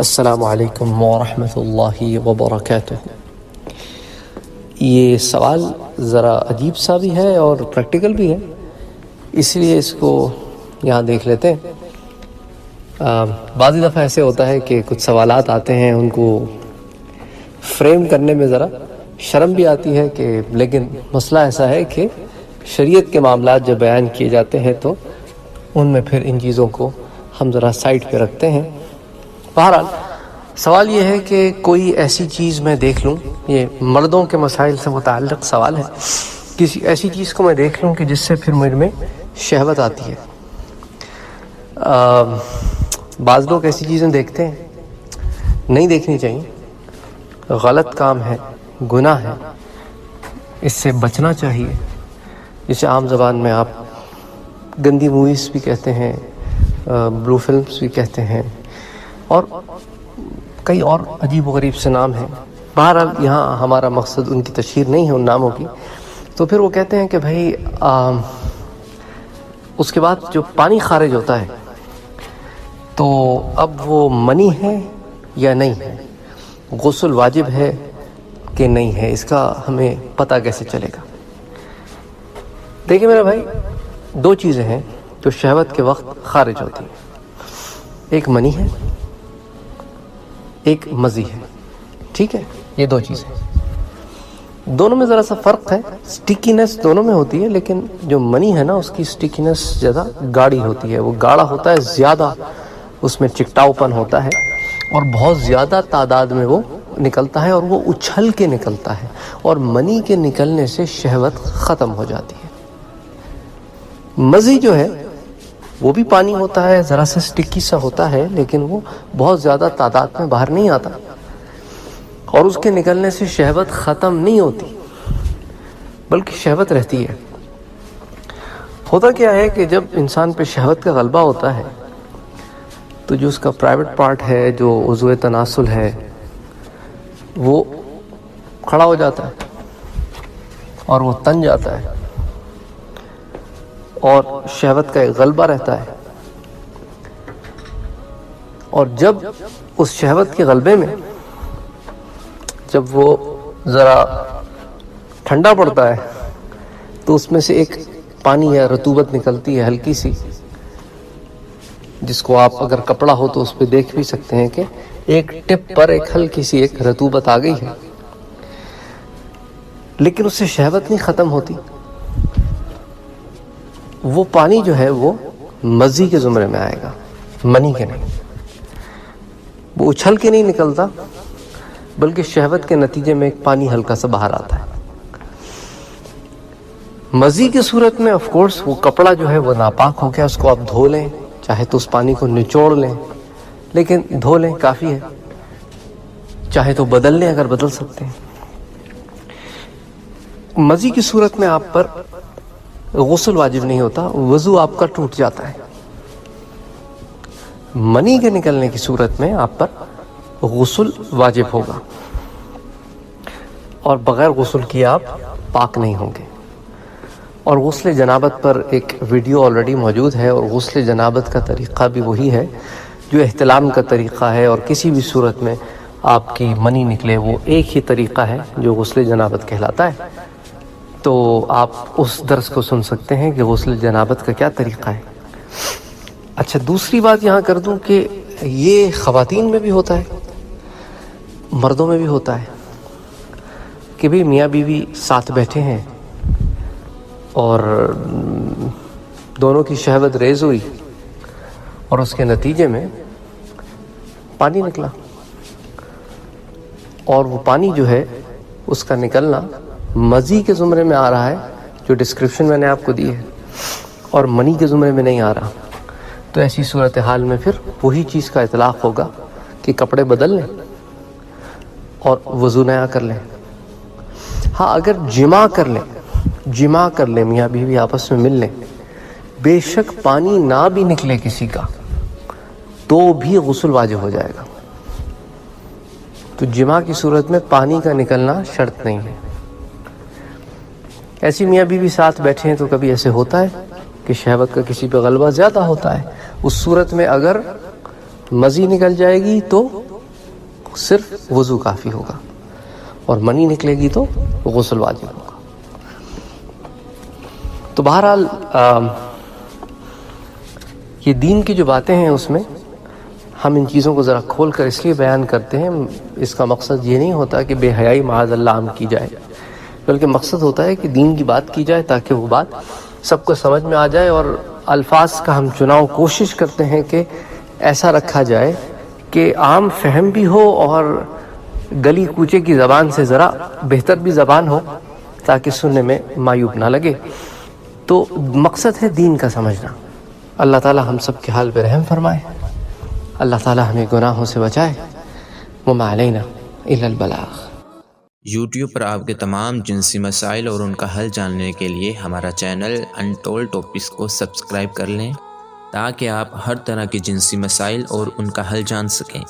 السلام علیکم ورحمۃ اللہ وبرکاتہ۔ یہ سوال ذرا عجیب سا بھی ہے اور پریکٹیکل بھی ہے، اس لیے اس کو یہاں دیکھ لیتے ہیں۔ بعض دفعہ ایسے ہوتا ہے کہ کچھ سوالات آتے ہیں، ان کو فریم کرنے میں ذرا شرم بھی آتی ہے کہ لیکن مسئلہ ایسا ہے کہ شریعت کے معاملات جب بیان کیے جاتے ہیں تو ان میں پھر ان چیزوں کو ہم ذرا سائڈ پہ رکھتے ہیں۔ بہرحال سوال یہ ہے کہ کوئی ایسی چیز میں دیکھ لوں، یہ مردوں کے مسائل سے متعلق سوال ہے، کسی ایسی چیز کو میں دیکھ لوں کہ جس سے پھر میرے میں شہوت آتی ہے۔ بعض لوگ ایسی چیزیں دیکھتے ہیں، نہیں دیکھنی چاہیے، غلط کام ہے، گناہ ہے، اس سے بچنا چاہیے۔ جسے عام زبان میں آپ گندی موویز بھی کہتے ہیں، بلو فلمز بھی کہتے ہیں، اور کئی اور عجیب و غریب سے نام ہیں۔ بہرحال یہاں ہمارا مقصد ان کی تشہیر نہیں ہے ان ناموں کی۔ تو پھر وہ کہتے ہیں کہ بھائی اس کے بعد جو پانی خارج ہوتا ہے تو اب وہ منی ہے یا نہیں ہے، غسل واجب ہے کہ نہیں ہے، اس کا ہمیں پتہ کیسے چلے گا؟ دیکھیں میرے بھائی، دو چیزیں ہیں جو شہوت کے وقت خارج ہوتی ہیں، ایک منی ہے، ایک مزی ہے، ٹھیک ہے؟ یہ دو چیزیں، دونوں میں ذرا سا فرق ہے، سٹیکینس دونوں میں ہوتی ہے، لیکن جو منی ہے نا اس کی سٹیکینس زیادہ گاڑی ہوتی ہے، وہ گاڑا ہوتا ہے، زیادہ اس میں چکٹاؤ پن ہوتا ہے اور بہت زیادہ تعداد میں وہ نکلتا ہے اور وہ اچھل کے نکلتا ہے، اور منی کے نکلنے سے شہوت ختم ہو جاتی ہے۔ مزی جو ہے وہ بھی پانی ہوتا ہے، ذرا سا سٹکی سا ہوتا ہے، لیکن وہ بہت زیادہ تعداد میں باہر نہیں آتا، اور اس کے نکلنے سے شہوت ختم نہیں ہوتی بلکہ شہوت رہتی ہے۔ ہوتا کیا ہے کہ جب انسان پہ شہوت کا غلبہ ہوتا ہے تو جو اس کا پرائیویٹ پارٹ ہے، جو عضو تناسل ہے، وہ کھڑا ہو جاتا ہے اور وہ تن جاتا ہے، اور شہوت کا ایک غلبہ رہتا ہے، اور جب اس شہوت کے غلبے میں جب وہ ذرا ٹھنڈا پڑتا ہے تو اس میں سے ایک پانی یا رطوبت نکلتی ہے ہلکی سی، جس کو آپ اگر کپڑا ہو تو اس پہ دیکھ بھی سکتے ہیں کہ ایک ٹپ پر ایک ہلکی سی ایک رطوبت آ گئی ہے، لیکن اس سے شہوت نہیں ختم ہوتی۔ وہ پانی جو ہے وہ مزی کے زمرے میں آئے گا، منی کے نہیں، وہ اچھل کے نہیں نکلتا بلکہ شہوت کے نتیجے میں ایک پانی ہلکا سا باہر آتا ہے۔ مزی کی صورت میں آف کورس وہ کپڑا جو ہے وہ ناپاک ہو گیا، اس کو آپ دھو لیں، چاہے تو اس پانی کو نچوڑ لیں، لیکن دھو لیں کافی ہے، چاہے تو بدل لیں اگر بدل سکتے ہیں۔ مزی کی صورت میں آپ پر غسل واجب نہیں ہوتا، وضو آپ کا ٹوٹ جاتا ہے۔ منی کے نکلنے کی صورت میں آپ پر غسل واجب ہوگا، اور بغیر غسل کیے آپ پاک نہیں ہوں گے۔ اور غسل جنابت پر ایک ویڈیو آلریڈی موجود ہے، اور غسل جنابت کا طریقہ بھی وہی ہے جو احتلام کا طریقہ ہے، اور کسی بھی صورت میں آپ کی منی نکلے وہ ایک ہی طریقہ ہے جو غسل جنابت کہلاتا ہے۔ تو آپ اس درس کو سن سکتے ہیں کہ غسل جنابت کا کیا طریقہ ہے۔ اچھا، دوسری بات یہاں کر دوں کہ یہ خواتین میں بھی ہوتا ہے، مردوں میں بھی ہوتا ہے کہ بھی میاں بیوی ساتھ بیٹھے ہیں اور دونوں کی شہوت ریز ہوئی، اور اس کے نتیجے میں پانی نکلا، اور وہ پانی جو ہے اس کا نکلنا مزی کے زمرے میں آ رہا ہے جو ڈسکرپشن میں نے آپ کو دی ہے، اور منی کے زمرے میں نہیں آ رہا۔ تو ایسی صورتحال میں پھر وہی چیز کا اطلاق ہوگا کہ کپڑے بدل لیں اور وضو نیا کر لیں۔ ہاں، اگر جماع کر لیں، میاں بیوی آپس میں مل لیں، بے شک پانی نہ بھی نکلے کسی کا تو بھی غسل واجب ہو جائے گا۔ تو جماع کی صورت میں پانی کا نکلنا شرط نہیں ہے۔ ایسی میاں بیوی ساتھ بیٹھے ہیں تو کبھی ایسے ہوتا ہے کہ شہوت کا کسی پہ غلبہ زیادہ ہوتا ہے، اس صورت میں اگر مزی نکل جائے گی تو صرف وضو کافی ہوگا، اور منی نکلے گی تو غسل واجب ہوگا۔ تو بہرحال یہ دین کی جو باتیں ہیں اس میں ہم ان چیزوں کو ذرا کھول کر اس لیے بیان کرتے ہیں، اس کا مقصد یہ نہیں ہوتا کہ بے حیائی معاذ اللہ عام کی جائے، بلکہ مقصد ہوتا ہے کہ دین کی بات کی جائے تاکہ وہ بات سب کو سمجھ میں آ جائے، اور الفاظ کا ہم چناؤ کوشش کرتے ہیں کہ ایسا رکھا جائے کہ عام فہم بھی ہو اور گلی کوچے کی زبان سے ذرا بہتر بھی زبان ہو، تاکہ سننے میں معیوب نہ لگے۔ تو مقصد ہے دین کا سمجھنا۔ اللہ تعالی ہم سب کے حال پہ رحم فرمائے، اللہ تعالی ہمیں گناہوں سے بچائے، وما علینا الا البلاغ۔ یوٹیوب پر آپ کے تمام جنسی مسائل اور ان کا حل جاننے کے لیے ہمارا چینل انٹولڈ ٹاپکس کو سبسکرائب کر لیں، تاکہ آپ ہر طرح کے جنسی مسائل اور ان کا حل جان سکیں۔